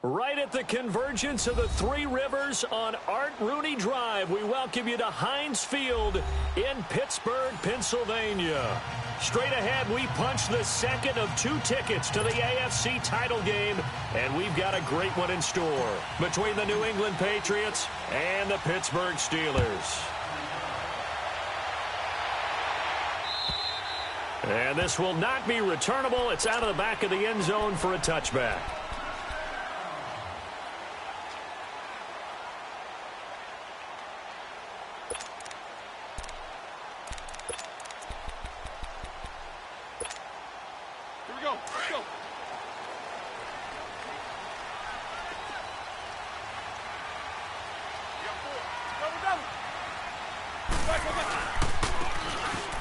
Right at the convergence of the Three Rivers on Art Rooney Drive, we welcome you to Heinz Field in Pittsburgh, Pennsylvania. Straight ahead, we punch the second of 2 tickets to the AFC title game, and we've got a great one in store between the New England Patriots and the Pittsburgh Steelers. And this will not be returnable. It's out of the back of the end zone for a touchback.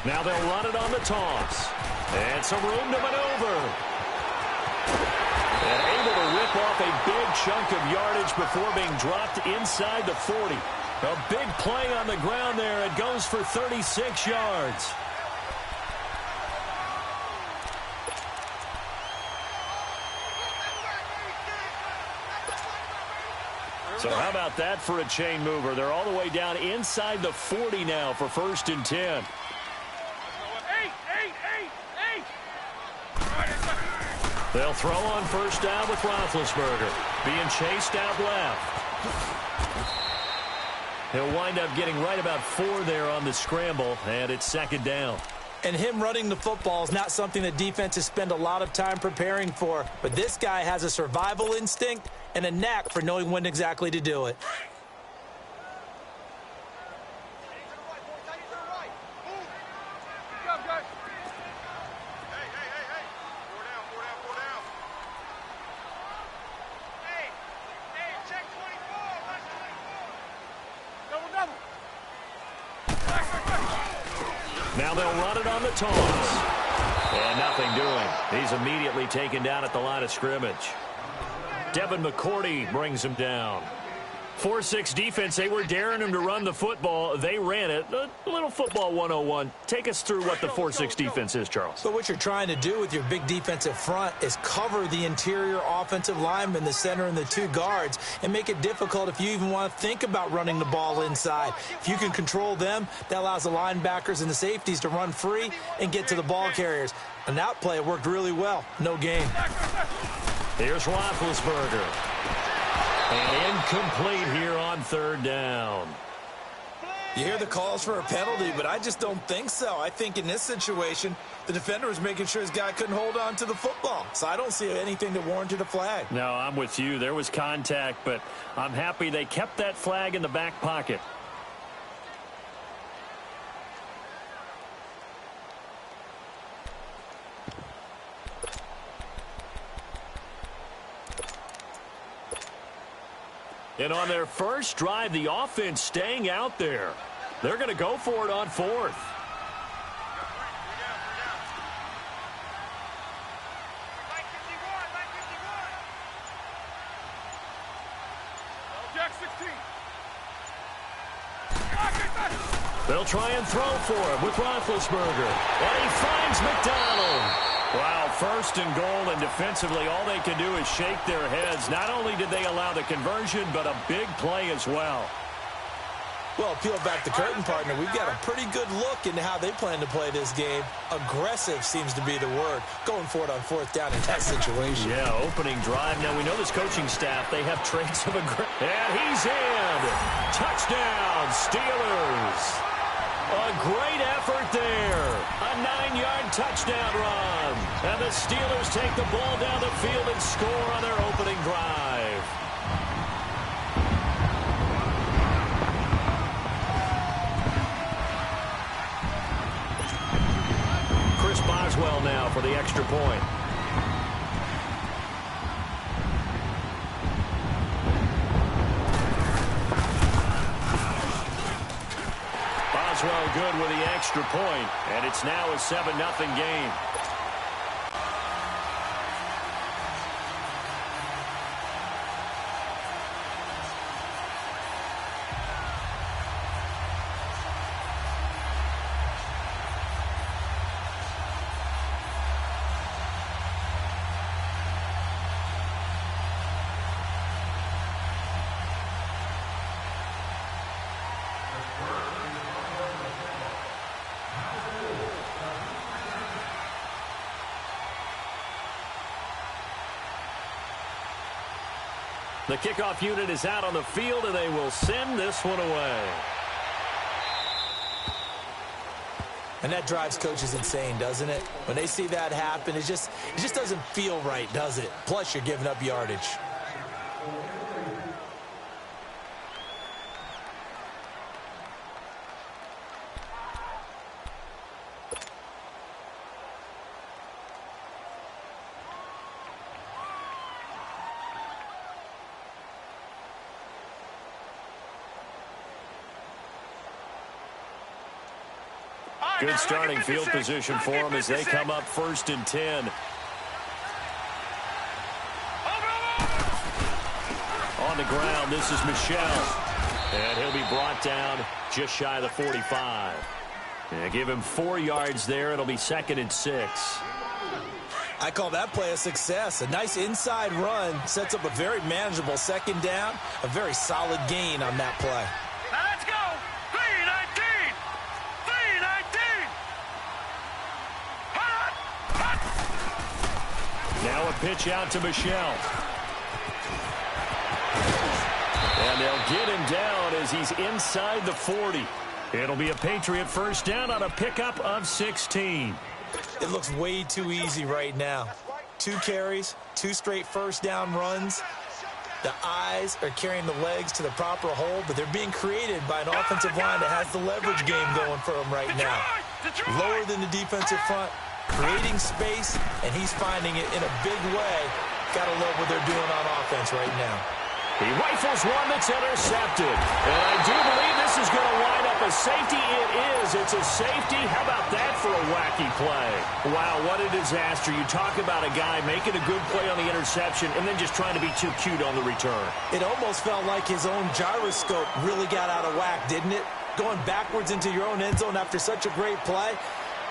Now they'll run it on the toss. And some room to maneuver. And able to rip off a big chunk of yardage before being dropped inside the 40. A big play on the ground there. It goes for 36 yards. So how about that for a chain mover? They're all the way down inside the 40 now for 1st and 10. They'll throw on 1st down with Roethlisberger. Being chased out left. He'll wind up getting right about 4 there on the scramble, and it's 2nd down. And him running the football is not something that defenses spend a lot of time preparing for. But this guy has a survival instinct and a knack for knowing when exactly to do it. Now they'll run it on the toss. And nothing doing. He's immediately taken down at the line of scrimmage. Devin McCourty brings him down. 4-6 defense, they were daring him to run the football. They ran it. A little football 101. Take us through what the 4-6 defense is, Charles. So what you're trying to do with your big defensive front is cover the interior offensive lineman, the center, and the 2 guards, and make it difficult if you even want to think about running the ball inside. If you can control them, that allows the linebackers and the safeties to run free and get to the ball carriers. And that play worked really well. No gain. Here's Roethlisberger. And incomplete here on 3rd down. You hear the calls for a penalty, but I just don't think so. I think in this situation, the defender was making sure his guy couldn't hold on to the football. So I don't see anything that warranted a flag. No, I'm with you. There was contact, but I'm happy they kept that flag in the back pocket. And on their first drive, the offense staying out there. They're going to go for it on 4th. They'll try and throw for him with Roethlisberger. And he finds McDonald. Wow, 1st and goal, and defensively all they can do is shake their heads. Not only did they allow the conversion, but a big play as well. Well, peel back the curtain, partner. We've got a pretty good look into how they plan to play this game. Aggressive seems to be the word. Going for it on 4th down in that situation. Yeah, opening drive. Now, we know this coaching staff, they have traits of aggression. And he's in. Touchdown, Steelers. A great effort there. A 9-yard touchdown run. And the Steelers take the ball down the field and score on their opening drive. Chris Boswell now for the extra point. Boswell good with the extra point, and it's now a 7-0 game. The kickoff unit is out on the field, and they will send this one away. And that drives coaches insane, doesn't it? When they see that happen, it just doesn't feel right, does it? Plus, you're giving up yardage. Good starting field position for them as they come up 1st and 10. On the ground, this is Michel. And he'll be brought down just shy of the 45. And give him 4 yards there. It'll be 2nd and 6. I call that play a success. A nice inside run sets up a very manageable 2nd down. A very solid gain on that play. Now let's go. 3-19. 3-19. Now a pitch out to Michel. And they'll get him down as he's inside the 40. It'll be a Patriot 1st down on a pickup of 16. It looks way too easy right now. 2 carries, 2 straight 1st down runs. The eyes are carrying the legs to the proper hole, but they're being created by an offensive line that has the leverage game going for them right now. Lower than the defensive front, creating space, and he's finding it in a big way. Gotta love what they're doing on offense right now. He rifles one that's intercepted. And I do believe this is going to wind up a safety. It is. It's a safety. How about that for a wacky play? Wow, what a disaster. You talk about a guy making a good play on the interception and then just trying to be too cute on the return. It almost felt like his own gyroscope really got out of whack, didn't it? Going backwards into your own end zone after such a great play.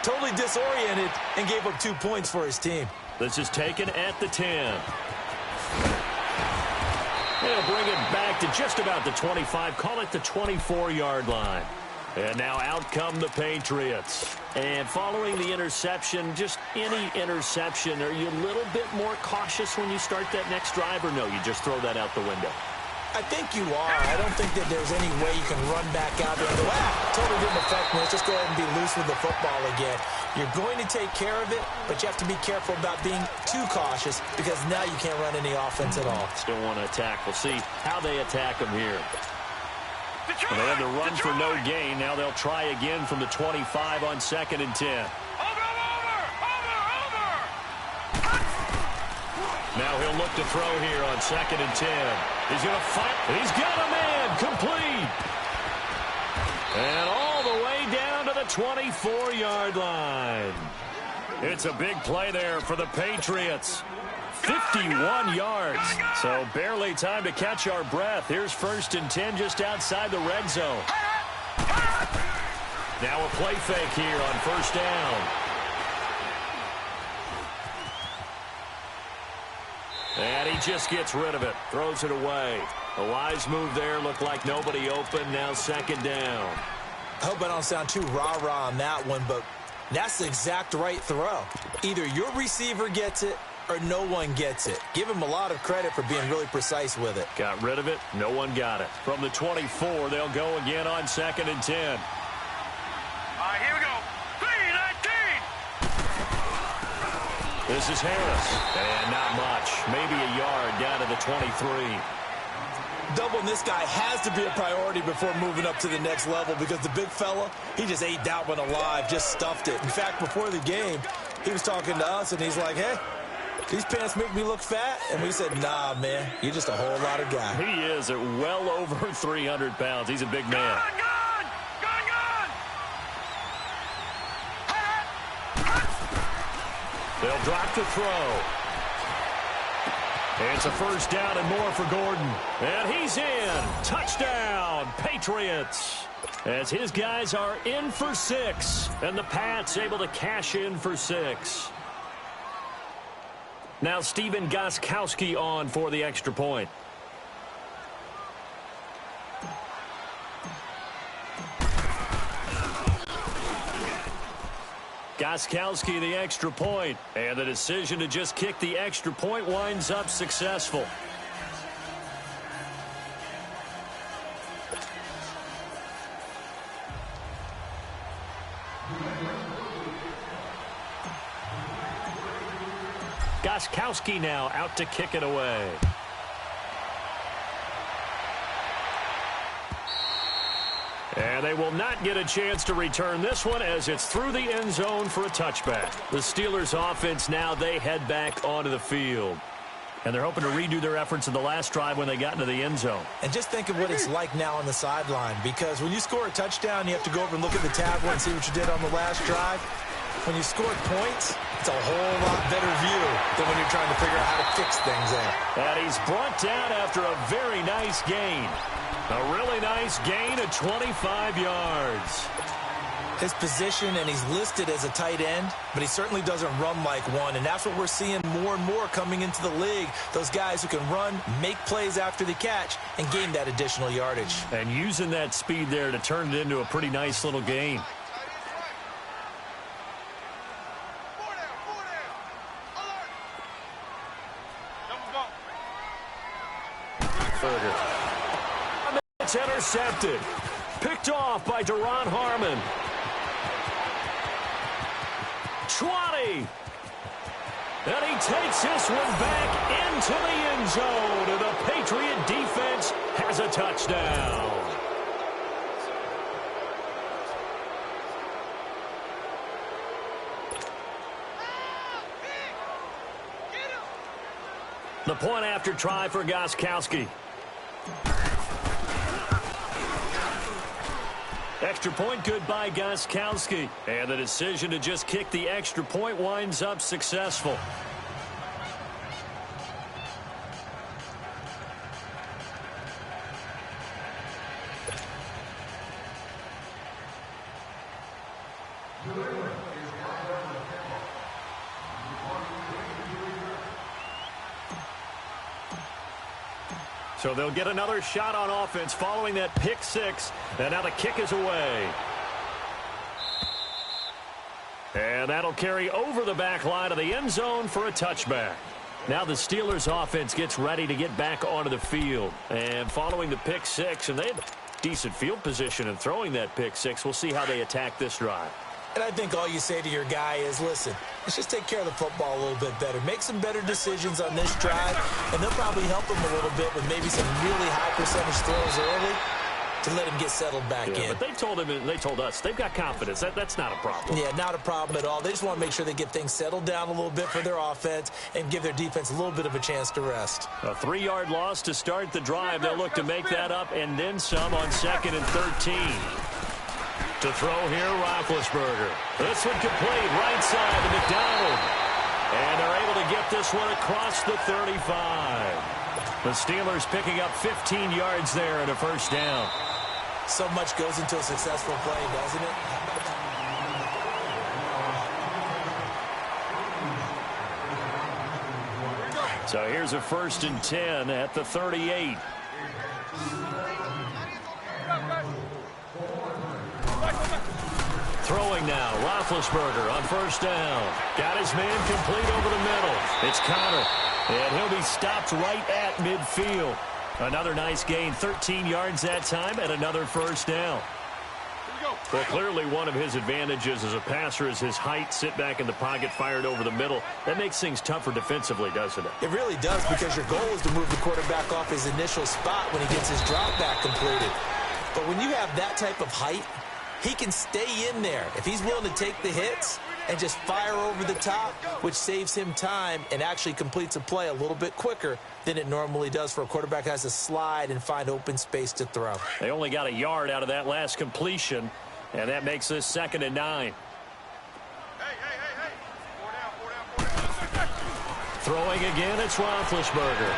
Totally disoriented and gave up 2 points for his team. This is taken at the 10. They'll bring it back to just about the 25. Call it the 24-yard line. And now out come the Patriots. And following the interception, just any interception, are you a little bit more cautious when you start that next drive, or no, you just throw that out the window? I think you are. I don't think that there's any way you can run back out there and go, totally didn't affect me. Let's just go ahead and be loose with the football again. You're going to take care of it, but you have to be careful about being too cautious because now you can't run any offense at all. Still want to attack. We'll see how they attack them here. Well, they had to run for no gain. Now they'll try again from the 25 on 2nd and 10. Over. Now he'll look to throw here on 2nd and 10. He's going to fight. He's got a man. Complete. And all the way down to the 24-yard line. It's a big play there for the Patriots. 51 yards. So barely time to catch our breath. Here's 1st and 10 just outside the red zone. Now a play fake here on 1st down. And he just gets rid of it. Throws it away. A wise move there. Looked like nobody open. Now 2nd down. I hope I don't sound too rah-rah on that one, but that's the exact right throw. Either your receiver gets it or no one gets it. Give him a lot of credit for being really precise with it. Got rid of it. No one got it. From the 24, they'll go again on 2nd and 10. All right, here we go. 3-19. This is Harris. And not much. Maybe a yard down to the 23. Doubling this guy has to be a priority before moving up to the next level because the big fella, he just ate that one alive, just stuffed it. In fact, before the game, he was talking to us, and he's like, hey, these pants make me look fat? And we said, nah, man, you're just a whole lot of guy. He is at well over 300 pounds. He's a big man. Gun! They'll drop to throw. It's a 1st down and more for Gordon. And he's in. Touchdown, Patriots. As his guys are in for 6. And the Pats able to cash in for 6. Now Stephen Gostkowski on for the extra point. Gostkowski the extra point, and the decision to just kick the extra point winds up successful. Gostkowski now out to kick it away. And they will not get a chance to return this one as it's through the end zone for a touchback. The Steelers offense now, they head back onto the field. And they're hoping to redo their efforts in the last drive when they got into the end zone. And just think of what it's like now on the sideline, because when you score a touchdown, you have to go over and look at the tablet and see what you did on the last drive. When you scored points, it's a whole lot better view than when you're trying to figure out how to fix things there. And he's brought down after a very nice gain. A really nice gain of 25 yards. His position, and he's listed as a tight end, but he certainly doesn't run like one, and that's what we're seeing more and more coming into the league. Those guys who can run, make plays after the catch, and gain that additional yardage. And using that speed there to turn it into a pretty nice little gain. It's intercepted. Picked off by Deron Harmon. 20. And he takes this one back into the end zone. And the Patriot defense has a touchdown. The point after try for Gostkowski. Extra point good by Gostkowski. And the decision to just kick the extra point winds up successful. So they'll get another shot on offense following that pick six. And now the kick is away. And that'll carry over the back line of the end zone for a touchback. Now the Steelers offense gets ready to get back onto the field. And following the pick six, and they have decent field position in throwing that pick six. We'll see how they attack this drive. And I think all you say to your guy is, listen, let's just take care of the football a little bit better. Make some better decisions on this drive, and they'll probably help him a little bit with maybe some really high percentage throws early to let him get settled back in. But they told him, and they told us, they've got confidence. That's not a problem. Yeah, not a problem at all. They just want to make sure they get things settled down a little bit for their offense and give their defense a little bit of a chance to rest. A 3-yard loss to start the drive. They'll look to make that up and then some on 2nd and 13. To throw here, Roethlisberger. This one complete, right side to McDonald. And they're able to get this one across the 35. The Steelers picking up 15 yards there and a first down. So much goes into a successful play, doesn't it? So here's a 1st and 10 at the 38. Throwing now, Roethlisberger on 1st down. Got his man complete over the middle. It's Connor, and he'll be stopped right at midfield. Another nice gain, 13 yards that time, and another first down. Well, clearly one of his advantages as a passer is his height. Sit back in the pocket, fired over the middle. That makes things tougher defensively, doesn't it? It really does, because your goal is to move the quarterback off his initial spot when he gets his drop back completed. But when you have that type of height, he can stay in there if he's willing to take the hits and just fire over the top, which saves him time and actually completes a play a little bit quicker than it normally does for a quarterback that has to slide and find open space to throw. They only got a yard out of that last completion, and that makes this 2nd and 9. Throwing again, it's Roethlisberger.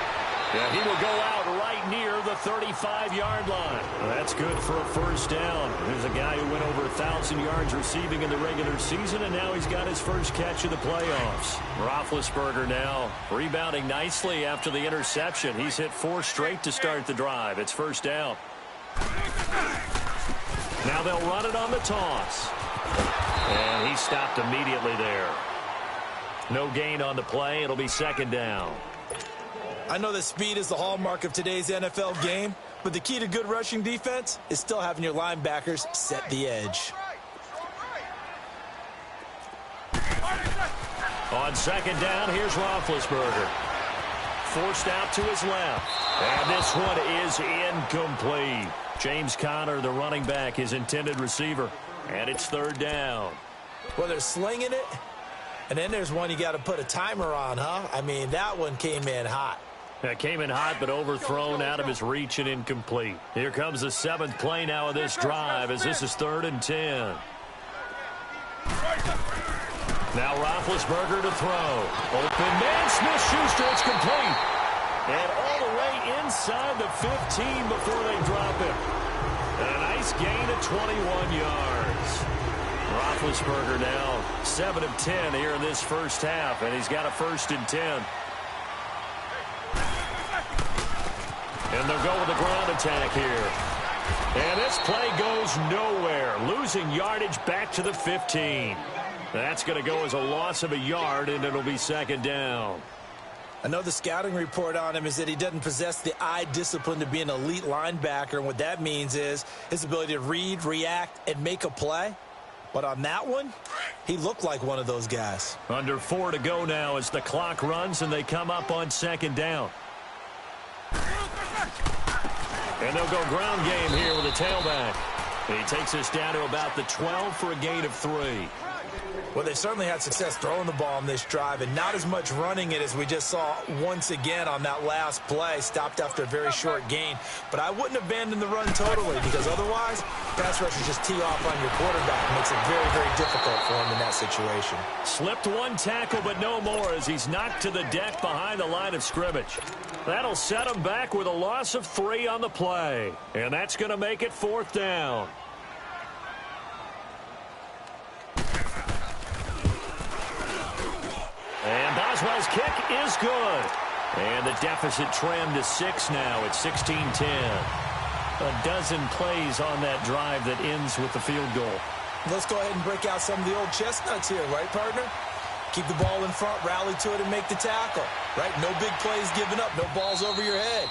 Yeah, he will go out right near the 35-yard line. That's good for a first down. There's a guy who went over 1,000 yards receiving in the regular season, and now he's got his first catch of the playoffs. Roethlisberger now rebounding nicely after the interception. He's hit 4 straight to start the drive. It's first down. Now they'll run it on the toss. And he stopped immediately there. No gain on the play. It'll be 2nd down. I know that speed is the hallmark of today's NFL game, but the key to good rushing defense is still having your linebackers set the edge. On second down, here's Roethlisberger. Forced out to his left. And this one is incomplete. James Conner, the running back, his intended receiver. And it's third down. Well, they're slinging it. And then there's one you got to put a timer on, huh? I mean, that one came in hot. That came in hot, but overthrown out of his reach and incomplete. Here comes the 7th play now of this drive as this is 3rd and 10. Now Roethlisberger to throw. Open man, Smith-Schuster, it's complete. And all the way inside the 15 before they drop him. And a nice gain of 21 yards. Roethlisberger now 7 of 10 here in this first half, and he's got a 1st and 10. And they'll go with the ground attack here. And this play goes nowhere. Losing yardage back to the 15. That's going to go as a loss of a yard, and it'll be 2nd down. I know the scouting report on him is that he doesn't possess the eye discipline to be an elite linebacker. And what that means is his ability to read, react, and make a play. But on that one, he looked like one of those guys. Under 4 to go now as the clock runs, and they come up on 2nd down. And they'll go ground game here with a tailback. He takes us down to about the 12 for a gain of 3. Well, they certainly had success throwing the ball on this drive, and not as much running it as we just saw once again on that last play. Stopped after a very short gain. But I wouldn't abandon the run totally, because otherwise, pass rushers just tee off on your quarterback. It makes it very, very difficult for him in that situation. Slipped one tackle, but no more as he's knocked to the deck behind the line of scrimmage. That'll set him back with a loss of 3 on the play. And that's going to make it 4th down. And Boswell's kick is good. And the deficit trimmed to 6 now at 16-10. A dozen plays on that drive that ends with the field goal. Let's go ahead and break out some of the old chestnuts here, right, partner? Keep the ball in front, rally to it, and make the tackle. Right? No big plays given up. No balls over your head.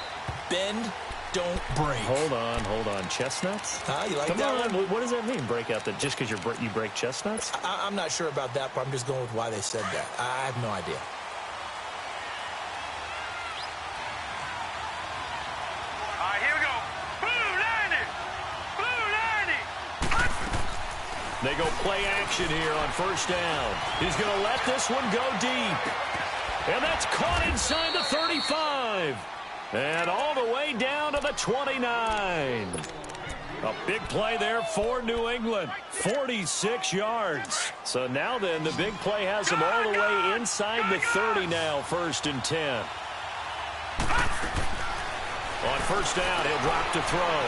Bend, don't break. Hold on. Chestnuts? You like Come that on. one? What does that mean, break out? Just because you break chestnuts? I'm not sure about that, but I'm just going with why they said that. I have no idea. All right, here we go. Blue 90. Blue 90. They go play action here on 1st down. He's going to let this one go deep. And that's caught inside the 35. And all the way down to the 29. A big play there for New England. 46 yards. So now then, the big play has them all the way inside the 30 now, 1st and 10. On 1st down, he'll drop to throw.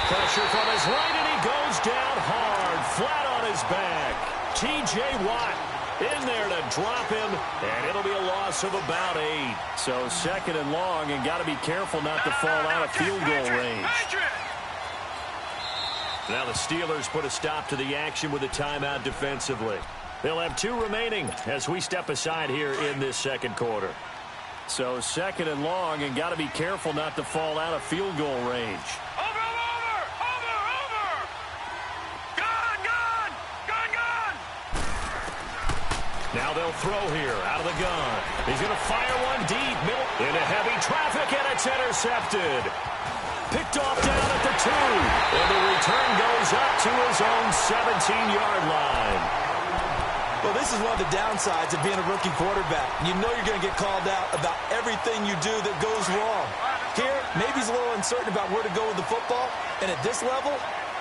Pressure from his right, and he goes down hard, flat on his back. T.J. Watt in there to drop him, and it'll be a loss of about 8. So 2nd and long, and got to be careful not to fall out of field goal range. Now the Steelers put a stop to the action with a timeout defensively. They'll have 2 remaining as we step aside here in this 2nd quarter. So 2nd and long, and got to be careful not to fall out of field goal range. Over. Gun. Now they'll throw here out of the gun. He's going to fire one deep. Into heavy traffic, and it's intercepted. Picked off down at the 2. And the return goes up to his own 17-yard line. Well, this is one of the downsides of being a rookie quarterback. You know you're going to get called out about everything you do that goes wrong. Here, maybe he's a little uncertain about where to go with the football. And at this level,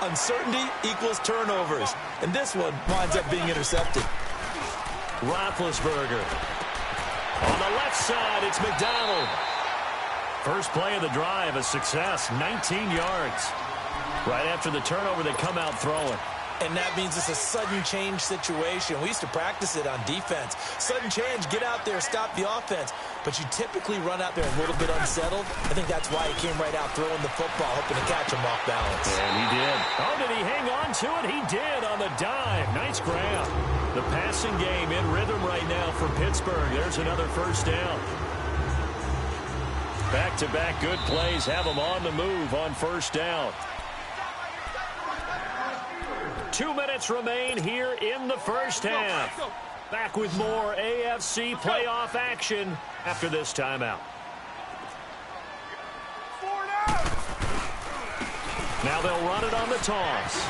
uncertainty equals turnovers. And this one winds up being intercepted. Roethlisberger. On the left side, it's McDonald. First play of the drive, a success, 19 yards. Right after the turnover, they come out throwing. And that means it's a sudden change situation. We used to practice it on defense. Sudden change, get out there, stop the offense. But you typically run out there a little bit unsettled. I think that's why he came right out throwing the football, hoping to catch him off balance. And he did. Oh, did he hang on to it? He did on the dive. Nice grab. The passing game in rhythm right now for Pittsburgh. There's another 1st down. Back-to-back good plays have them on the move on 1st down. 2 minutes remain here in the first half. Back with more AFC playoff action after this timeout. Now they'll run it on the toss.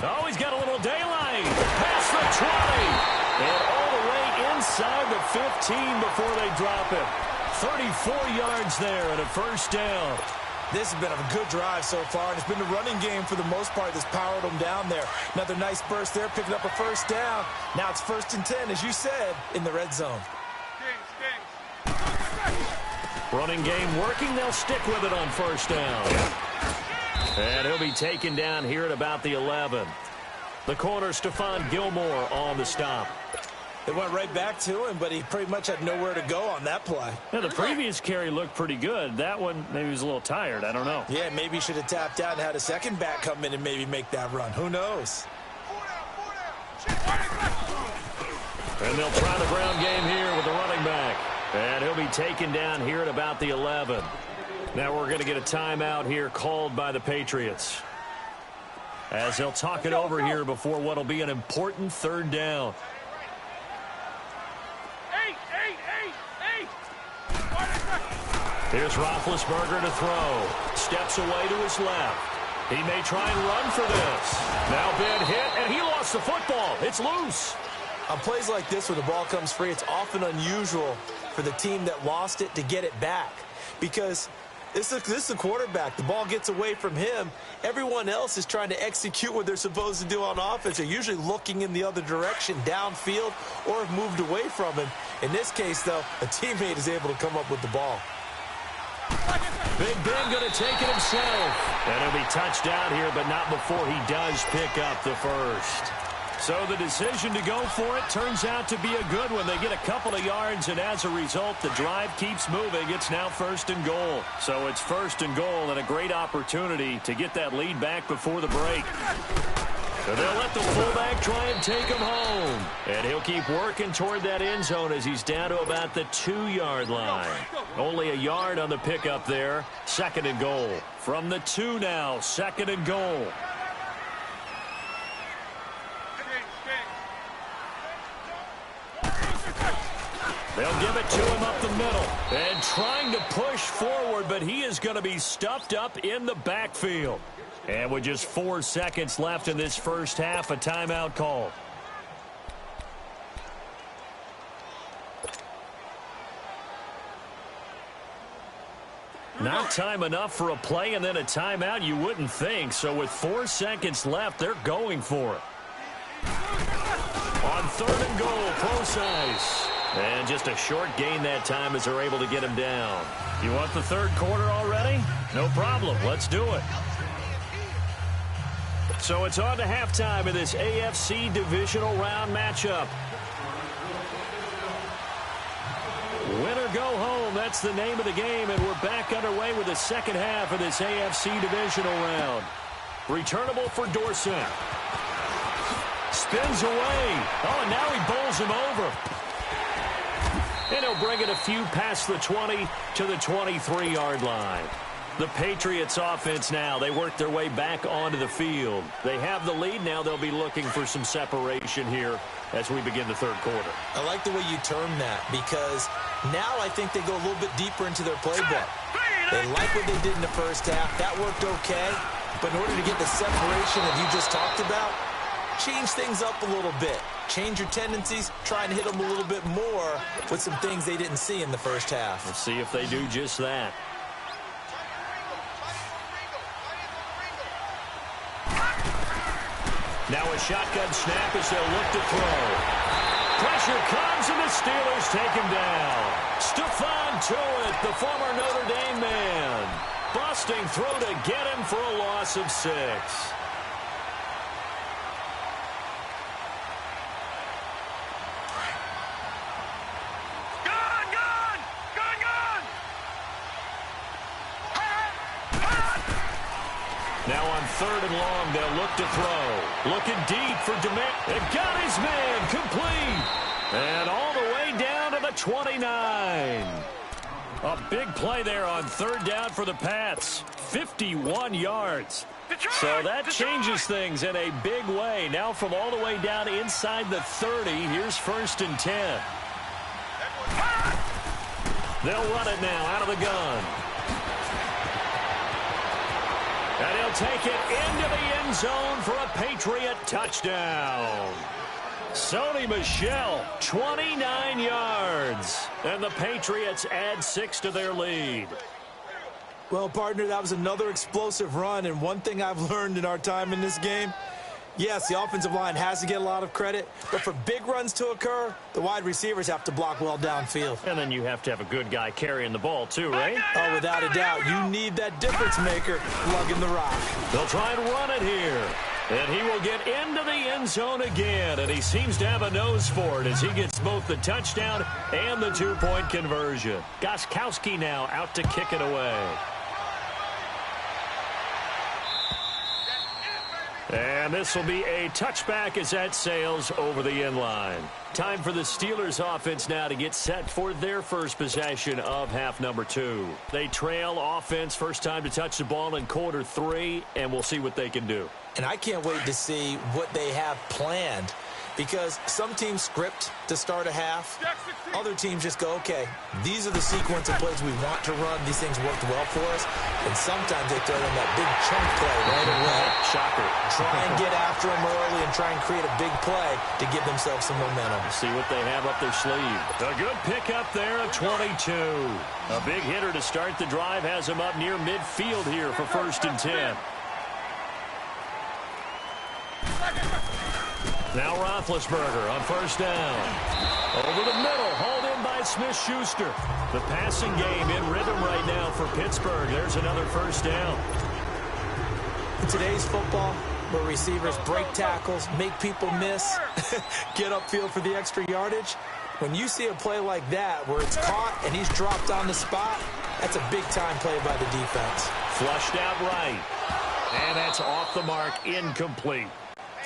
Oh, he's got a little daylight. Past the 20. And all the way inside the 15 before they drop it. 34 yards there and a first down. This has been a good drive so far, and it's been the running game for the most part that's powered them down there. Another nice burst there, picking up a first down. Now it's 1st and 10, as you said, in the red zone. Running game working. They'll stick with it on first down. And he'll be taken down here at about the 11. The corner, Stephon Gilmore, on the stop. They went right back to him, but he pretty much had nowhere to go on that play. Yeah, the previous carry looked pretty good. That one, maybe he was a little tired. I don't know. Yeah, maybe he should have tapped out and had a second back come in and maybe make that run. Who knows? And they'll try the ground game here with the running back. And he'll be taken down here at about the 11. Now we're going to get a timeout here called by the Patriots, as they'll talk it over here before what will be an important 3rd down. Here's Roethlisberger to throw. Steps away to his left. He may try and run for this. Now been hit, and he lost the football. It's loose. On plays like this where the ball comes free, it's often unusual for the team that lost it to get it back, because this is the quarterback. The ball gets away from him. Everyone else is trying to execute what they're supposed to do on offense. They're usually looking in the other direction, downfield, or have moved away from him. In this case, though, a teammate is able to come up with the ball. Big Ben going to take it himself. And he'll be touched down here, but not before he does pick up the first. So the decision to go for it turns out to be a good one. They get a couple of yards, and as a result, the drive keeps moving. It's now 1st and goal. So it's 1st and goal, and a great opportunity to get that lead back before the break. So they'll let the fullback try and take him home. And he'll keep working toward that end zone as he's down to about the 2-yard line. Only a yard on the pickup there. 2nd and goal. From the 2 now, 2nd and goal. They'll give it to him up the middle. And trying to push forward, but he is going to be stuffed up in the backfield. And with just 4 seconds left in this first half, a timeout call. Not time enough for a play and then a timeout, you wouldn't think. So with 4 seconds left, they're going for it. On 3rd and goal, Procise. And just a short gain that time as they're able to get him down. You want the 3rd quarter already? No problem. Let's do it. So it's on to halftime in this AFC divisional round matchup. Win or go home, that's the name of the game, and we're back underway with the second half of this AFC divisional round. Returnable for Dorsett. Spins away. Oh, and now he bowls him over. And he'll bring it a few past the 20 to the 23-yard line. The Patriots offense now, they work their way back onto the field. They have the lead. Now they'll be looking for some separation here as we begin the 3rd quarter. I like the way you term that, because now I think they go a little bit deeper into their playbook. They like what they did in the first half. That worked okay. But in order to get the separation that you just talked about, change things up a little bit. Change your tendencies, try and hit them a little bit more with some things they didn't see in the first half. Let's see if they do just that. Now a shotgun snap as they'll look to throw. Pressure comes, and the Steelers take him down. Stephon Tuitt, the former Notre Dame man. Busting through to get him for a loss of 6. Now on 3rd and long, they'll look to throw. Looking deep for DeMay. They've got his man complete. And all the way down to the 29. A big play there on third down for the Pats. 51 yards. So that changes things in a big way. Now from all the way down inside the 30, here's 1st and 10. They'll run it now out of the gun. And he'll take it into the end zone for a Patriot touchdown. Sony Michel, 29 yards. And the Patriots add 6 to their lead. Well, partner, that was another explosive run, and one thing I've learned in our time in this game, yes, the offensive line has to get a lot of credit, but for big runs to occur, the wide receivers have to block well downfield. And then you have to have a good guy carrying the ball too, right? Oh, without a doubt, you need that difference maker lugging the rock. They'll try and run it here. And he will get into the end zone again, and he seems to have a nose for it as he gets both the touchdown and the 2-point conversion. Gostkowski now out to kick it away. And this will be a touchback as that sails over the end line. Time for the Steelers offense now to get set for their first possession of half number 2. They trail offense first time to touch the ball in quarter 3, and we'll see what they can do. And I can't wait to see what they have planned, because some teams script to start a half. Other teams just go, okay, these are the sequence of plays we want to run. These things worked well for us. And sometimes they throw in that big chunk play right away. Shocker. Try and get after them early and try and create a big play to give themselves some momentum. See what they have up their sleeve. A good pickup there at 22. A big hitter to start the drive has him up near midfield here for 1st and 10. Now Roethlisberger on 1st down. Over the middle, hauled in by Smith-Schuster. The passing game in rhythm right now for Pittsburgh. There's another 1st down. In today's football, where receivers break tackles, make people miss, get upfield for the extra yardage, when you see a play like that where it's caught and he's dropped on the spot, that's a big-time play by the defense. Flushed out right. And that's off the mark, incomplete.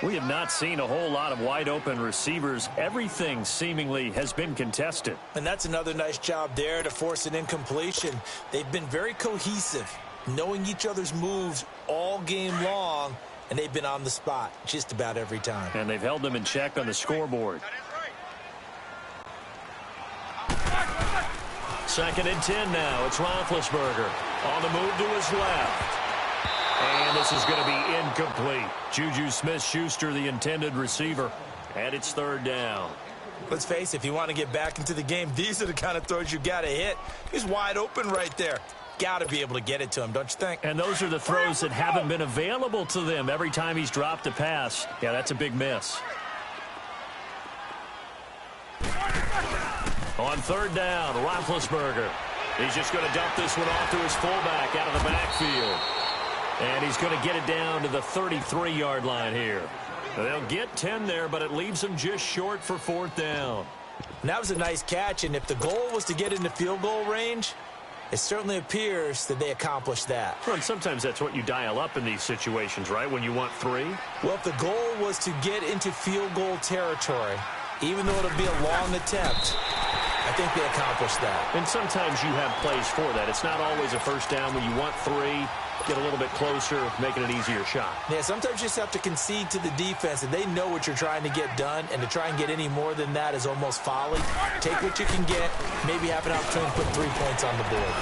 We have not seen a whole lot of wide-open receivers. Everything seemingly has been contested. And that's another nice job there to force an incompletion. They've been very cohesive, knowing each other's moves all game long, and they've been on the spot just about every time. And they've held them in check on the scoreboard. 2nd and 10 now. It's Roethlisberger on the move to his left. And this is going to be incomplete. Juju Smith-Schuster, the intended receiver. And it's 3rd down. Let's face it, if you want to get back into the game, these are the kind of throws you got to hit. He's wide open right there. Got to be able to get it to him, don't you think? And those are the throws that haven't been available to them every time he's dropped a pass. Yeah, that's a big miss. On 3rd down, Roethlisberger. He's just going to dump this one off to his fullback out of the backfield. And he's going to get it down to the 33-yard line here. They'll get 10 there, but it leaves them just short for 4th down. And that was a nice catch, and if the goal was to get into field goal range, it certainly appears that they accomplished that. Well, and sometimes that's what you dial up in these situations, right, when you want 3? Well, if the goal was to get into field goal territory, even though it'll be a long attempt, I think they accomplished that. And sometimes you have plays for that. It's not always a 1st down when you want 3. Get a little bit closer, making an easier shot. Yeah, sometimes you just have to concede to the defense, and they know what you're trying to get done, and to try and get any more than that is almost folly. Take what you can get, maybe have an opportunity to put 3 points on the board.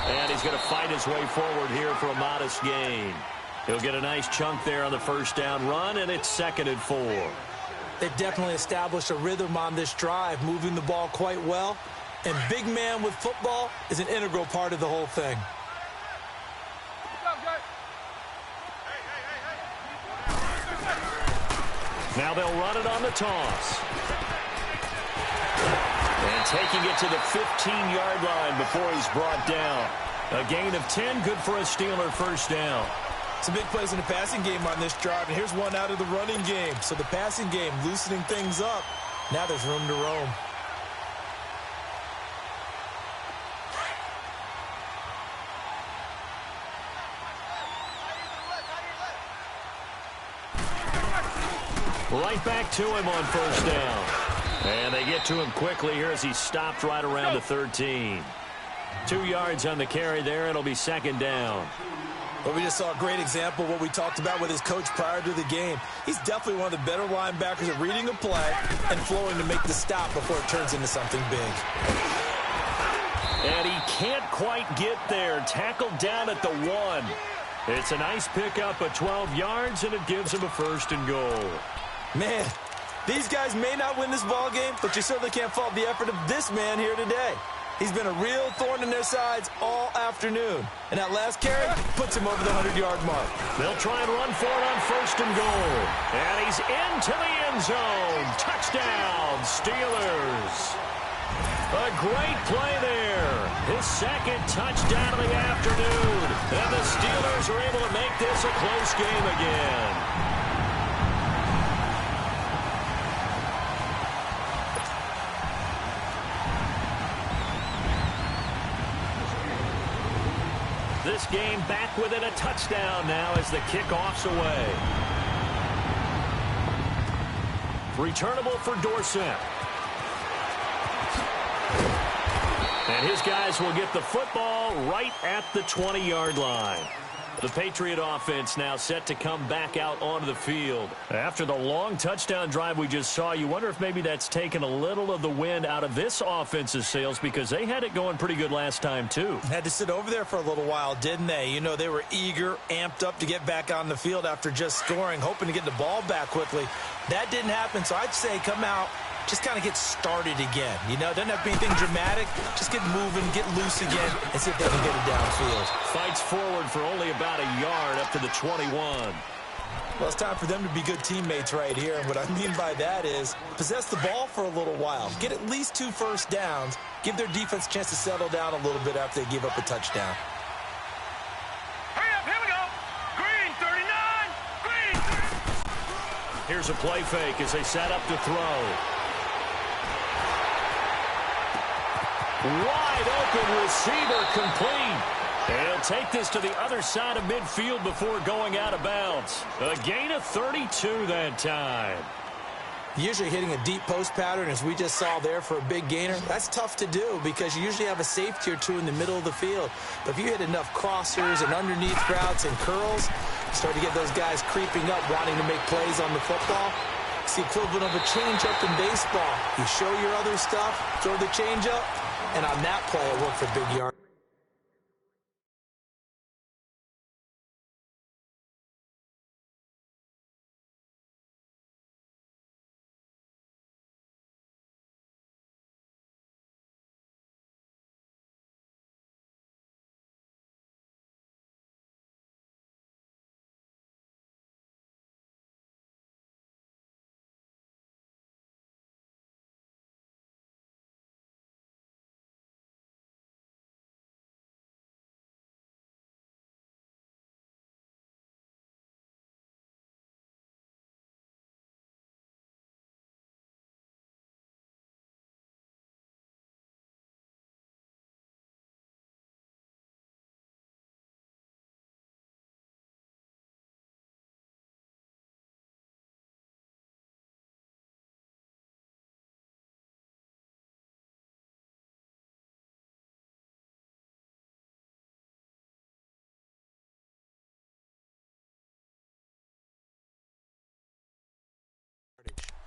And he's going to fight his way forward here for a modest gain. He'll get a nice chunk there on the 1st down run, and it's 2nd and 4. They've definitely established a rhythm on this drive, moving the ball quite well, and big man with football is an integral part of the whole thing. Now they'll run it on the toss. And taking it to the 15-yard line before he's brought down. A gain of 10, good for a Steeler 1st down. Some big plays in the passing game on this drive, and here's one out of the running game. So the passing game loosening things up. Now there's room to roam. Right back to him on 1st down. And they get to him quickly here as he stopped right around the 13. 2 yards on the carry there. It'll be second down. Well, we just saw a great example of what we talked about with his coach prior to the game. He's definitely one of the better linebackers at reading a play and flowing to make the stop before it turns into something big. And he can't quite get there. Tackled down at the 1. It's a nice pickup of 12 yards, and it gives him a 1st and goal. Man, these guys may not win this ball game, but you certainly can't fault the effort of this man here today. He's been a real thorn in their sides all afternoon. And that last carry puts him over the 100-yard mark. They'll try and run for it on 1st and goal. And he's into the end zone. Touchdown, Steelers. A great play there. His 2nd touchdown of the afternoon. And the Steelers are able to make this a close game again. This game back within a touchdown now as the kickoff's away. Returnable for Dorsett. And his guys will get the football right at the 20-yard line. The Patriot offense now set to come back out onto the field. After the long touchdown drive we just saw, you wonder if maybe that's taken a little of the wind out of this offense's sails because they had it going pretty good last time, too. Had to sit over there for a little while, didn't they? You know, they were eager, amped up to get back on the field after just scoring, hoping to get the ball back quickly. That didn't happen, so I'd say come out, just kind of get started again. You know, doesn't have to be anything dramatic. Just get moving, get loose again, and see if they can get it downfield. Fights forward for only about a yard up to the 21. Well, it's time for them to be good teammates right here. And what I mean by that is possess the ball for a little while. Get at least 2 first downs. Give their defense a chance to settle down a little bit after they give up a touchdown. Hurry up, here we go. Green, 39. Green. Here's a play fake as they set up to throw. Wide open receiver complete. And he'll take this to the other side of midfield before going out of bounds. A gain of 32 that time. Usually hitting a deep post pattern, as we just saw there for a big gainer, that's tough to do because you usually have a safety or two in the middle of the field. But if you hit enough crossers and underneath routes and curls, you start to get those guys creeping up, wanting to make plays on the football. It's the equivalent of a changeup in baseball. You show your other stuff, throw the changeup, and on that play, it worked for big yard.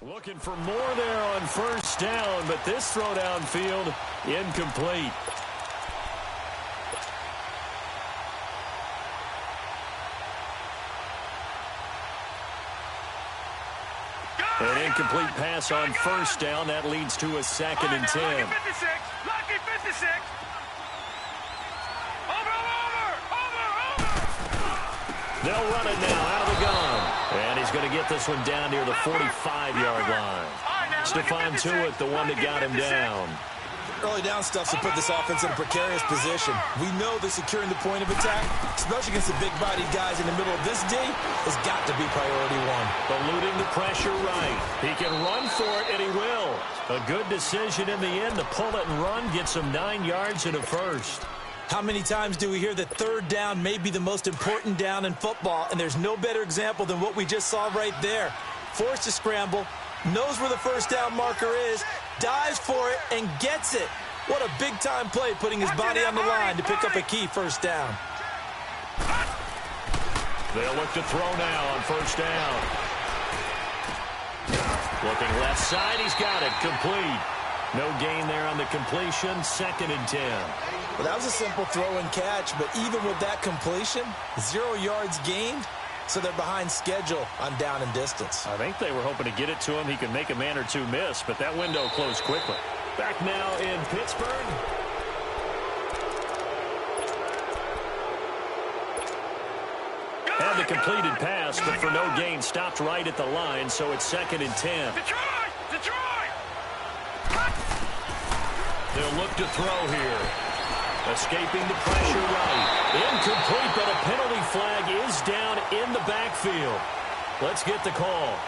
Looking for more there on first down, but this throw downfield incomplete. An incomplete pass on first down. That leads to a 2nd and 10. Lucky 56. Lucky 56. Over. They'll run it now out of the gun. And he's going to get this one down near the 45-yard line. Stephon Tuitt, the one that got him down. Early down stuff to put this offense in a precarious position. We know that securing the point of attack, especially against the big-bodied guys in the middle of this D, has got to be priority one. Eluding the pressure right. He can run for it, and he will. A good decision in the end to pull it and run, get some 9 yards and a first. How many times do we hear that third down may be the most important down in football, and there's no better example than what we just saw right there. Forced to scramble, knows where the first down marker is, dives for it, and gets it. What a big-time play, putting his body on the line to pick up a key first down. They'll look to throw now on first down. Looking left side, he's got it, complete. No gain there on the completion, 2nd and 10. Well, that was a simple throw and catch, but even with that completion, 0 yards gained, so they're behind schedule on down and distance. I think they were hoping to get it to him. He could make a man or two miss, but that window closed quickly. Back now in Pittsburgh. Had the completed pass, but for no gain, stopped right at the line, so it's 2nd and 10. Detroit! They'll look to throw here. Escaping the pressure right. Incomplete, but a penalty flag is down in the backfield. Let's get the call.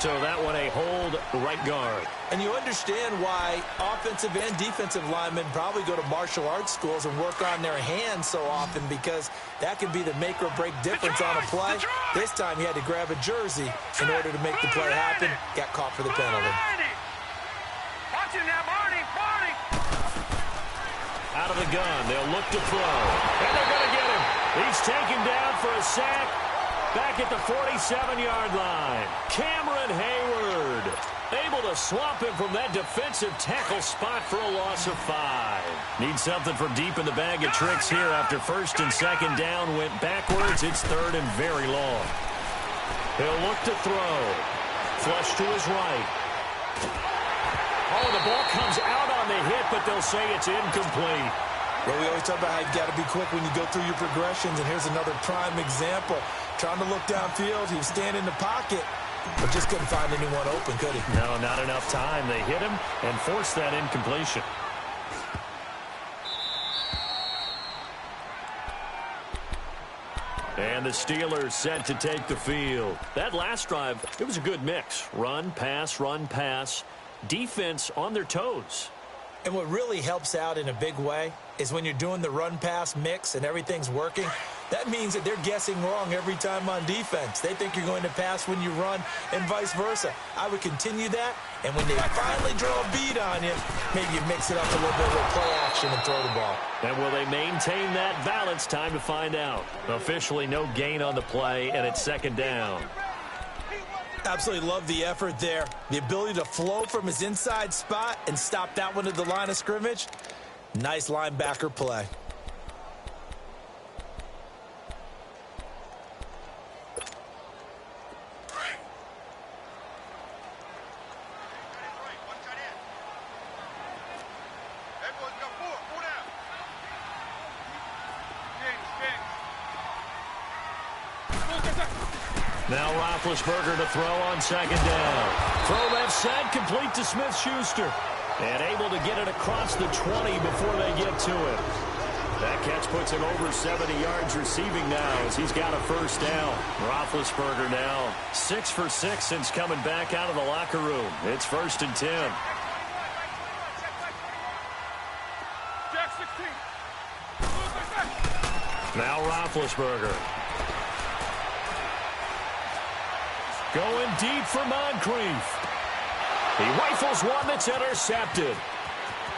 So that one a hold, right guard. And you understand why offensive and defensive linemen probably go to martial arts schools and work on their hands so often, because that can be the make or break difference on a play. This time he had to grab a jersey in order to make the play happen. Got caught for the penalty. Watch him now, Barney! Out of the gun, they'll look to throw. And they're going to get him. He's taken down for a sack. Back at the 47-yard line. Cameron Hayward able to swamp him from that defensive tackle spot for a loss of 5. Need something from deep in the bag of tricks here after 1st and 2nd down went backwards. It's 3rd and very long. He'll look to throw. Flush to his right. Oh, the ball comes out on the hit, but they'll say it's incomplete. Well, we always talk about how you've got to be quick when you go through your progressions, and here's another prime example. Trying to look downfield, he was standing in the pocket, but just couldn't find anyone open, could he? No, not enough time. They hit him and forced that incompletion. And the Steelers set to take the field. That last drive, it was a good mix. Run, pass, defense on their toes. And what really helps out in a big way is when you're doing the run-pass mix and everything's working, that means that they're guessing wrong every time on defense. They think you're going to pass when you run and vice versa. I would continue that, and when they finally draw a beat on you, maybe you mix it up a little bit with play action and throw the ball. And will they maintain that balance? Time to find out. Officially no gain on the play, and it's 2nd down. Absolutely love the effort there. The ability to flow from his inside spot and stop that one at the line of scrimmage. Nice linebacker play. Now Roethlisberger to throw on 2nd down. Throw left side, complete to Smith-Schuster. And able to get it across the 20 before they get to it. That catch puts him over 70 yards receiving now as he's got a 1st down. Roethlisberger now 6 for 6 since coming back out of the locker room. It's 1st and 10. Now Roethlisberger. Going deep for Moncrief. He rifles one that's intercepted.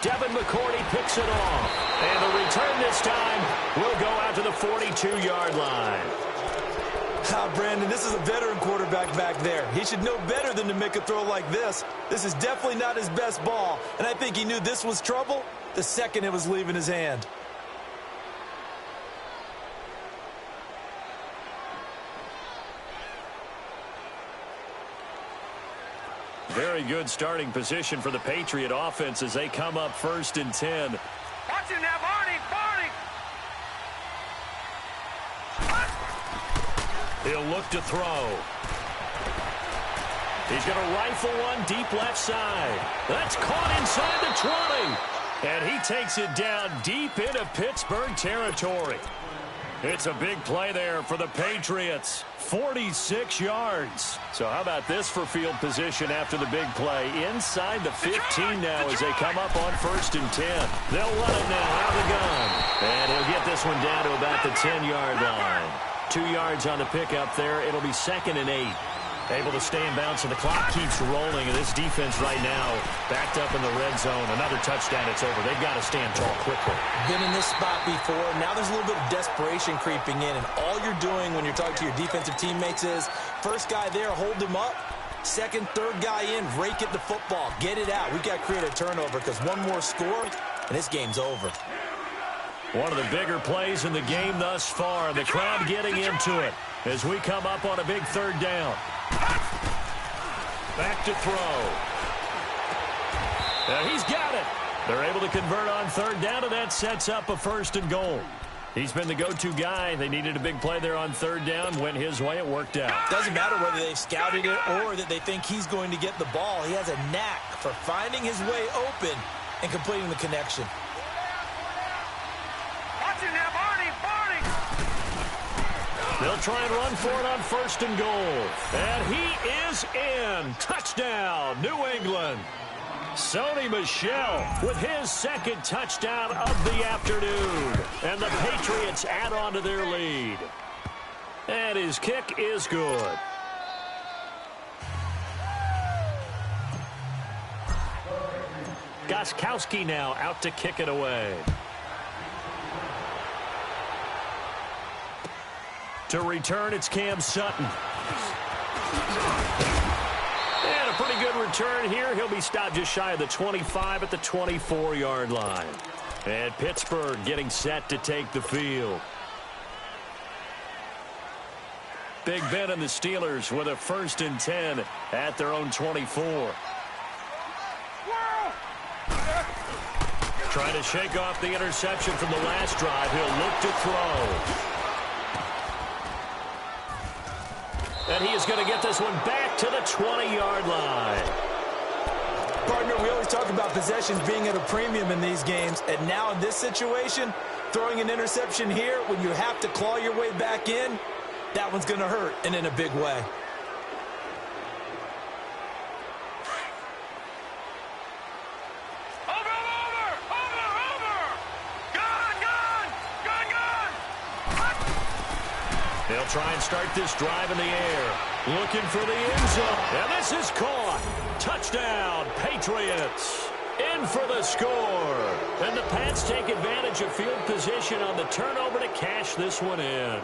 Devin McCourty picks it off. And the return this time will go out to the 42-yard line. Brandon, this is a veteran quarterback back there. He should know better than to make a throw like this. This is definitely not his best ball. And I think he knew this was trouble the second it was leaving his hand. Very good starting position for the Patriot offense as they come up 1st and 10. Watch him now, Barney! He'll look to throw. He's going to rifle one deep left side. That's caught inside the 20. And he takes it down deep into Pittsburgh territory. It's a big play there for the Patriots. 46 yards. So how about this for field position after the big play? Inside the 15 now as they come up on 1st and 10. They'll run it now out of the gun. And he'll get this one down to about the 10-yard line. 2 yards on the pickup there. It'll be 2nd and 8. Able to stay in bounds, and the clock keeps rolling. And this defense right now backed up in the red zone. Another touchdown, it's over. They've got to stand tall quickly. Been in this spot before. Now there's a little bit of desperation creeping in. And all you're doing when you're talking to your defensive teammates is, first guy there, hold him up. Second, third guy in, rake at the football. Get it out. We've got to create a turnover because one more score, and this game's over. One of the bigger plays in the game thus far. The crowd getting into it as we come up on a big third down. Back to throw. And he's got it. They're able to convert on third down, and that sets up a 1st and goal. He's been the go-to guy. They needed a big play there on third down. Went his way. It worked out. Doesn't matter whether they've scouted it or that they think he's going to get the ball. He has a knack for finding his way open and completing the connection. Watch it now, Barney! They'll try and run for it on 1st and goal. And he is in. Touchdown, New England. Sony Michel with his 2nd touchdown of the afternoon. And the Patriots add on to their lead. And his kick is good. Gostkowski now out to kick it away. To return, it's Cam Sutton. And a pretty good return here. He'll be stopped just shy of the 25 at the 24-yard line. And Pittsburgh getting set to take the field. Big Ben and the Steelers with a 1st and 10 at their own 24. Trying to shake off the interception from the last drive. He'll look to throw. And he is going to get this one back to the 20-yard line. Partner, we always talk about possessions being at a premium in these games. And now in this situation, throwing an interception here when you have to claw your way back in, that one's going to hurt, and in a big way. They'll try and start this drive in the air. Looking for the end zone. And this is caught. Touchdown, Patriots. In for the score. And the Pats take advantage of field position on the turnover to cash this one in.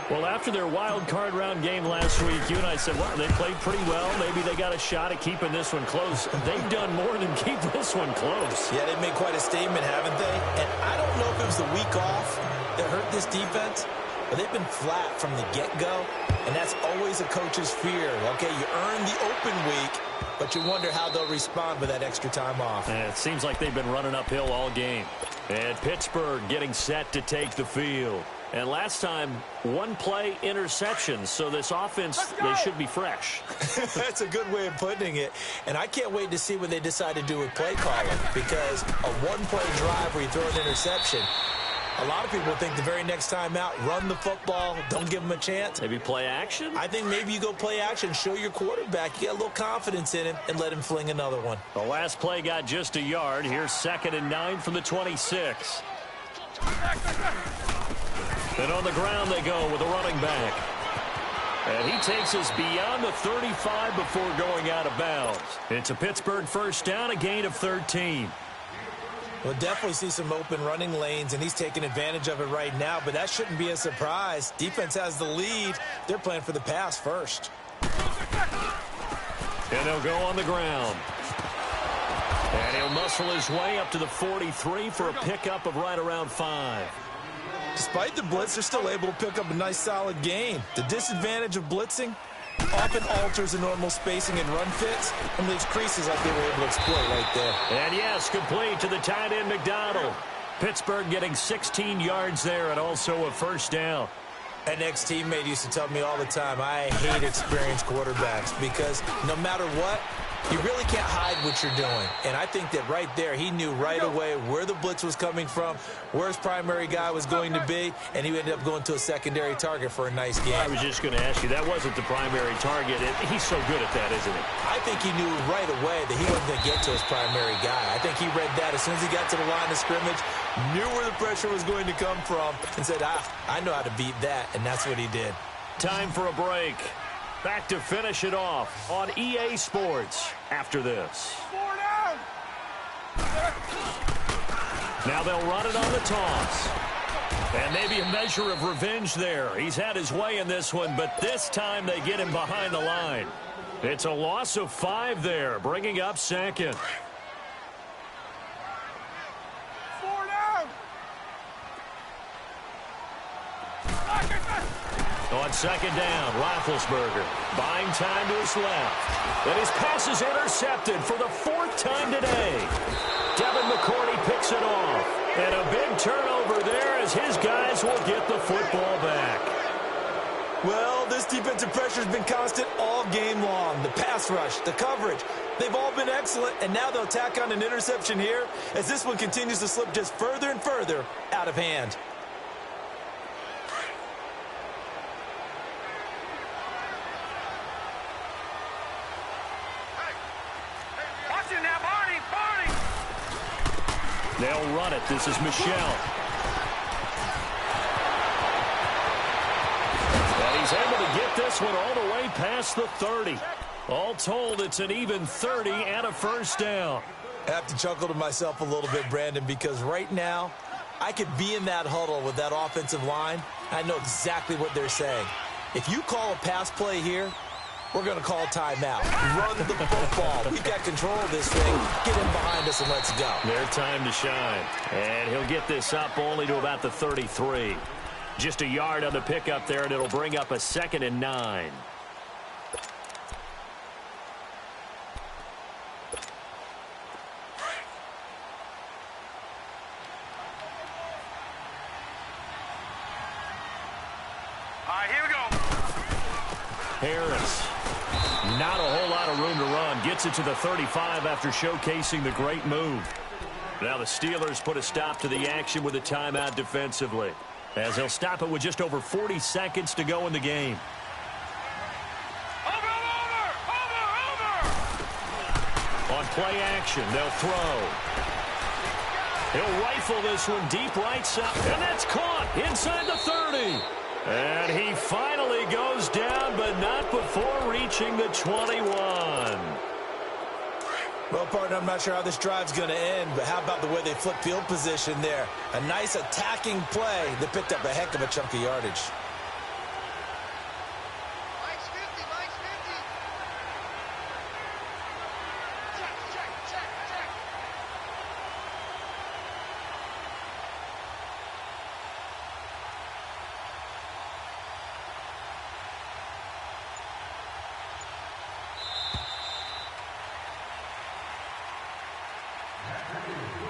Well, after their wild card round game last week, you and I said, well, they played pretty well. Maybe they got a shot at keeping this one close. They've done more than keep this one close. Yeah, they've made quite a statement, haven't they? And I don't know if it was the week off that hurt this defense, but they've been flat from the get-go, and that's always a coach's fear. Okay, you earn the open week, but you wonder how they'll respond with that extra time off. And it seems like they've been running uphill all game. And Pittsburgh getting set to take the field. And last time, one play interception, so this offense, they should be fresh. That's a good way of putting it. And I can't wait to see what they decide to do with play calling, because a one-play drive where you throw an interception, a lot of people think the very next time out, run the football, don't give them a chance. Maybe play action? I think maybe you go play action, show your quarterback, you get a little confidence in him, and let him fling another one. The last play got just a yard. Here's 2nd and 9 from the 26. And on the ground they go with a running back. And he takes us beyond the 35 before going out of bounds. It's a Pittsburgh 1st down, a gain of 13. We'll definitely see some open running lanes, and he's taking advantage of it right now, but that shouldn't be a surprise. Defense has the lead. They're playing for the pass first. And they'll go on the ground. And he'll muscle his way up to the 43 for a pickup of right around 5. Despite the blitz, they're still able to pick up a nice, solid gain. The disadvantage of blitzing often alters the normal spacing and run fits and leaves creases like they were able to exploit right there. And yes, complete to the tight end McDonald. Pittsburgh getting 16 yards there and also a 1st down. An ex-teammate used to tell me all the time, I hate experienced quarterbacks because no matter what, you really can't hide what you're doing. And I think that right there, he knew right away where the blitz was coming from, where his primary guy was going to be, and he ended up going to a secondary target for a nice game. I was just going to ask you, that wasn't the primary target. He's so good at that, isn't he? I think he knew right away that he wasn't going to get to his primary guy. I think he read that as soon as he got to the line of scrimmage, knew where the pressure was going to come from, and said, I know how to beat that, and that's what he did. Time for a break. Back to finish it off on EA Sports after this. Now they'll run it on the toss. And maybe a measure of revenge there. He's had his way in this one, but this time they get him behind the line. It's a loss of 5 there, bringing up second. On second down, Roethlisberger buying time to his left. And his pass is intercepted for the 4th time today. Devin McCourty picks it off. And a big turnover there as his guys will get the football back. Well, this defensive pressure has been constant all game long. The pass rush, the coverage, they've all been excellent. And now they'll tack on an interception here as this one continues to slip just further and further out of hand. They'll run it. This is Michel. And he's able to get this one all the way past the 30. All told, it's an even 30 and a first down. I have to chuckle to myself a little bit, Brandon, because right now I could be in that huddle with that offensive line. I know exactly what they're saying. If you call a pass play here, we're going to call timeout. Run the football. We've got control of this thing. Get in behind us and let's go. Their time to shine. And he'll get this up only to about the 33. Just a yard on the pickup there, and it'll bring up a 2nd and 9. All right, here we go. Harris. Not a whole lot of room to run. Gets it to the 35 after showcasing the great move. Now the Steelers put a stop to the action with a timeout defensively, as they'll stop it with just over 40 seconds to go in the game. Over! On play action, they'll throw. He'll rifle this one deep right side, and that's caught inside the 30. And he finally goes down, but not before reaching the 21. Well, partner, I'm not sure how this drive's going to end, but how about the way they flip field position there? A nice attacking play that picked up a heck of a chunk of yardage.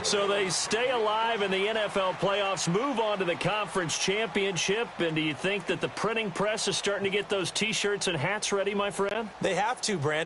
So they stay alive in the NFL playoffs, move on to the conference championship. And do you think that the printing press is starting to get those T-shirts and hats ready, my friend? They have to, Brandon.